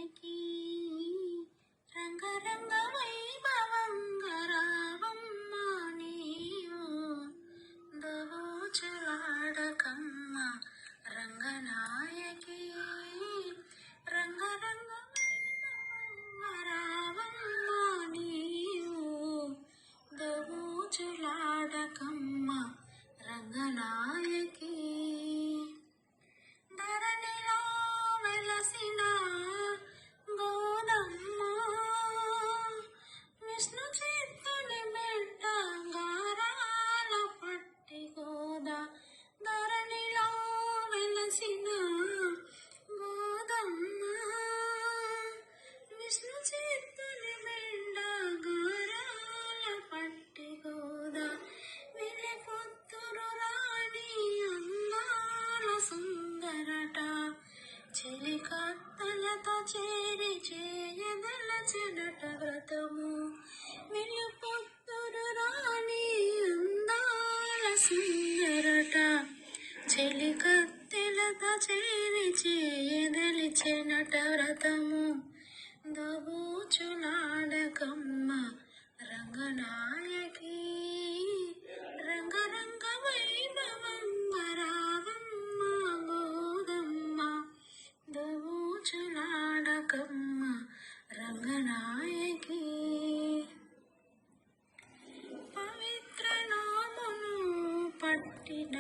రంగనాయకి రంగరంగ వైభవంగా రావమ్మ నీవు దోచలాడకమ్మ రంగనాయకి రంగరంగ వైభవంగా రావమ్మ నీవు దోచలాడకమ్మ రంగనాయకి ధరణిలో వెలసిన గోదమ్మ విష్ణు చిత్తుని బిడ్డ గారాల పట్టి గోద ధరణిలో వెలసిన గోదమ్మ విష్ణు చిత్తుని బిడ్డ గారాల పట్టి గోద వెలిపొత్తురు రాణి అందాల సుందరట చెలికత్తలతో చేరి చేయదలచెనట వ్రతము వెలిపొత్తురు రాణి అందాల సుందరట చెలికత్తెలతో చేరి చేయదలిచెనట వ్రతము దోబూచులాడకమ్మ రంగనాయకి రంగరంగ వైభవంగ రావమ్మ గోదమ్మ దోబూచులాడకమ్మ రంగనాయకి పవిత్ర నామను పట్టిన